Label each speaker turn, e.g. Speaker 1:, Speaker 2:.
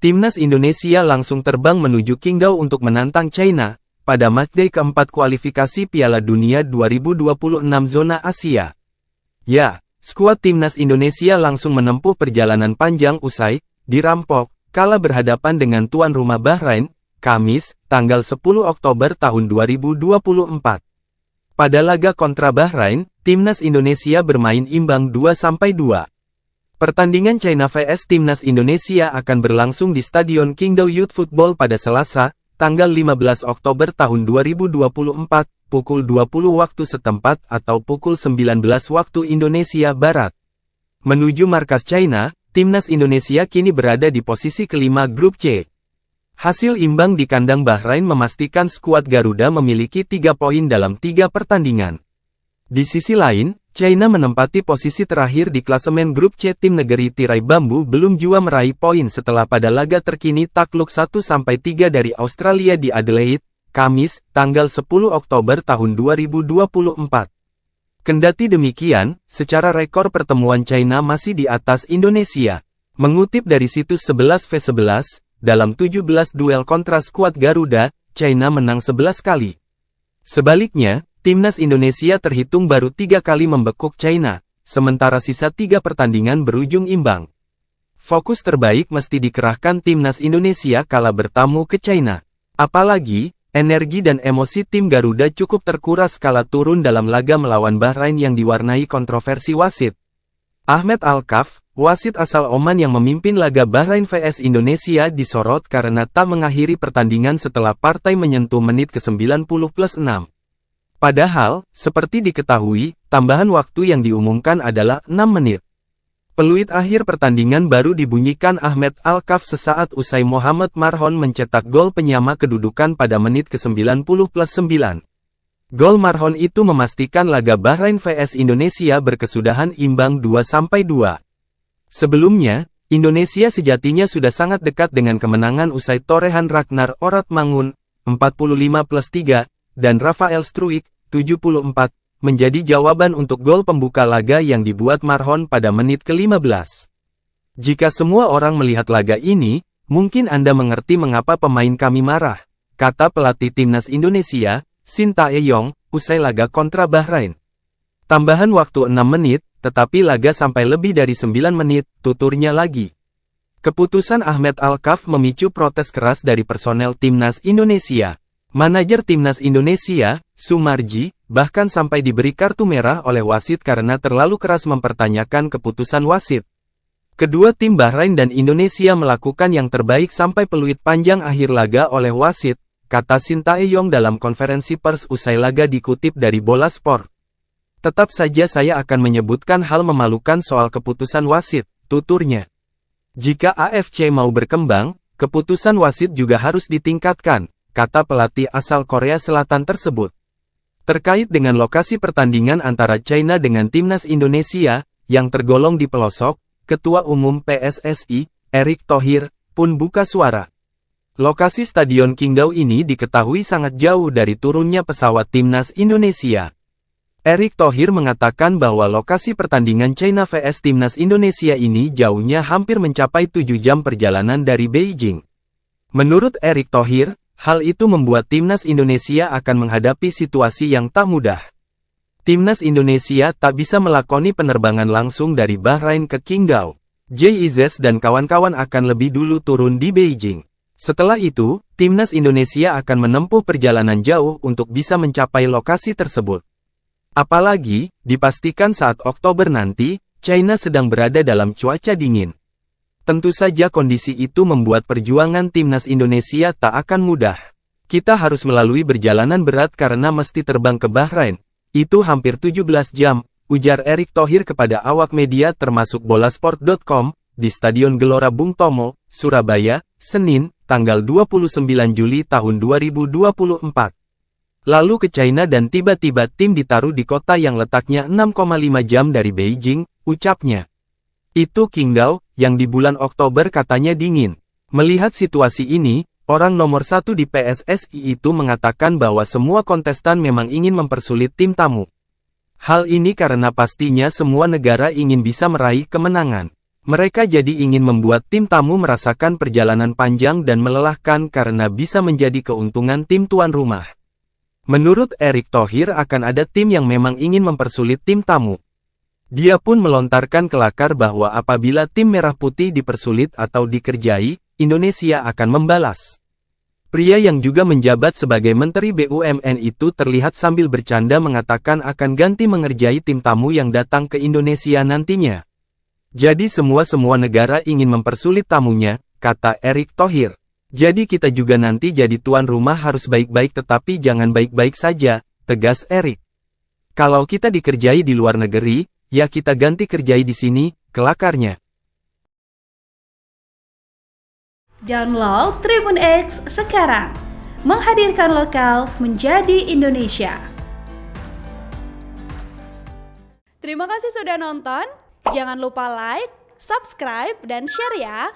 Speaker 1: Timnas Indonesia langsung terbang menuju Qingdao untuk menantang China pada matchday keempat kualifikasi Piala Dunia 2026 zona Asia. Ya, skuad Timnas Indonesia langsung menempuh perjalanan panjang usai dirampok kala berhadapan dengan tuan rumah Bahrain, Kamis, tanggal 10 Oktober tahun 2024. Pada laga kontra Bahrain, Timnas Indonesia bermain imbang 2-2. Pertandingan China vs Timnas Indonesia akan berlangsung di Stadion Qingdao Youth Football pada Selasa, tanggal 15 Oktober tahun 2024, pukul 20 waktu setempat atau pukul 19 waktu Indonesia Barat. Menuju markas China, Timnas Indonesia kini berada di posisi kelima grup C. Hasil imbang di kandang Bahrain memastikan skuad Garuda memiliki 3 poin dalam 3 pertandingan. Di sisi lain, China menempati posisi terakhir di klasemen grup C. Tim negeri tirai bambu belum jua meraih poin setelah pada laga terkini takluk 1-3 dari Australia di Adelaide, Kamis, tanggal 10 Oktober tahun 2024. Kendati demikian, secara rekor pertemuan China masih di atas Indonesia. Mengutip dari situs 11v11, dalam 17 duel kontra skuad Garuda, China menang 11 kali. Sebaliknya, Timnas Indonesia terhitung baru 3 kali membekuk China, sementara sisa 3 pertandingan berujung imbang. Fokus terbaik mesti dikerahkan Timnas Indonesia kala bertamu ke China. Apalagi, energi dan emosi tim Garuda cukup terkuras kala turun dalam laga melawan Bahrain yang diwarnai kontroversi wasit. Ahmed Al-Kaf, wasit asal Oman yang memimpin laga Bahrain vs Indonesia disorot karena tak mengakhiri pertandingan setelah partai menyentuh menit ke-90+6. Padahal, seperti diketahui, tambahan waktu yang diumumkan adalah 6 menit. Peluit akhir pertandingan baru dibunyikan Ahmed Al-Kaf sesaat usai Mohamed Marhon mencetak gol penyama kedudukan pada menit ke-90+9. Gol Marhon itu memastikan laga Bahrain vs Indonesia berkesudahan imbang 2-2. Sebelumnya, Indonesia sejatinya sudah sangat dekat dengan kemenangan usai torehan Ragnar Oratmangun, 45+3, dan Rafael Struijk, 74, menjadi jawaban untuk gol pembuka laga yang dibuat Marhon pada menit ke-15. Jika semua orang melihat laga ini, mungkin Anda mengerti mengapa pemain kami marah, kata pelatih Timnas Indonesia, Shin Tae-yong, usai laga kontra Bahrain. Tambahan waktu 6 menit, tetapi laga sampai lebih dari 9 menit, tuturnya lagi. Keputusan Ahmed Al-Kaf memicu protes keras dari personel Timnas Indonesia. Manajer Timnas Indonesia, Sumarji, bahkan sampai diberi kartu merah oleh wasit karena terlalu keras mempertanyakan keputusan wasit. Kedua tim Bahrain dan Indonesia melakukan yang terbaik sampai peluit panjang akhir laga oleh wasit, kata Shin Tae-yong dalam konferensi pers usai laga dikutip dari Bola Sport. Tetap saja saya akan menyebutkan hal memalukan soal keputusan wasit, tuturnya. Jika AFC mau berkembang, keputusan wasit juga harus ditingkatkan, kata pelatih asal Korea Selatan tersebut. Terkait dengan lokasi pertandingan antara China dengan Timnas Indonesia, yang tergolong di pelosok, Ketua Umum PSSI, Erick Thohir, pun buka suara. Lokasi Stadion Qingdao ini diketahui sangat jauh dari turunnya pesawat Timnas Indonesia. Erick Thohir mengatakan bahwa lokasi pertandingan China vs Timnas Indonesia ini jauhnya hampir mencapai 7 jam perjalanan dari Beijing. Menurut Erick Thohir, hal itu membuat Timnas Indonesia akan menghadapi situasi yang tak mudah. Timnas Indonesia tak bisa melakoni penerbangan langsung dari Bahrain ke Qingdao. JIZ dan kawan-kawan akan lebih dulu turun di Beijing. Setelah itu, Timnas Indonesia akan menempuh perjalanan jauh untuk bisa mencapai lokasi tersebut. Apalagi, dipastikan saat Oktober nanti, China sedang berada dalam cuaca dingin. Tentu saja kondisi itu membuat perjuangan Timnas Indonesia tak akan mudah. Kita harus melalui perjalanan berat karena mesti terbang ke Bahrain. Itu hampir 17 jam, ujar Erick Thohir kepada awak media termasuk bolasport.com, di Stadion Gelora Bung Tomo, Surabaya, Senin, tanggal 29 Juli tahun 2024. Lalu ke China dan tiba-tiba tim ditaruh di kota yang letaknya 6,5 jam dari Beijing, ucapnya. Itu Qingdao, yang di bulan Oktober katanya dingin. Melihat situasi ini, orang nomor 1 di PSSI itu mengatakan bahwa semua kontestan memang ingin mempersulit tim tamu. Hal ini karena pastinya semua negara ingin bisa meraih kemenangan. Mereka jadi ingin membuat tim tamu merasakan perjalanan panjang dan melelahkan karena bisa menjadi keuntungan tim tuan rumah. Menurut Erick Thohir akan ada tim yang memang ingin mempersulit tim tamu. Dia pun melontarkan kelakar bahwa apabila tim merah putih dipersulit atau dikerjai, Indonesia akan membalas. Pria yang juga menjabat sebagai Menteri BUMN itu terlihat sambil bercanda mengatakan akan ganti mengerjai tim tamu yang datang ke Indonesia nantinya. Jadi semua negara ingin mempersulit tamunya, kata Erick Thohir. Jadi kita juga nanti jadi tuan rumah harus baik-baik tetapi jangan baik-baik saja, tegas Erick. Kalau kita dikerjai di luar negeri, ya kita ganti kerjai di sini, kelakarnya.
Speaker 2: Download Tribun X sekarang, menghadirkan lokal menjadi Indonesia. Terima kasih sudah nonton. Jangan lupa like, subscribe, dan share ya!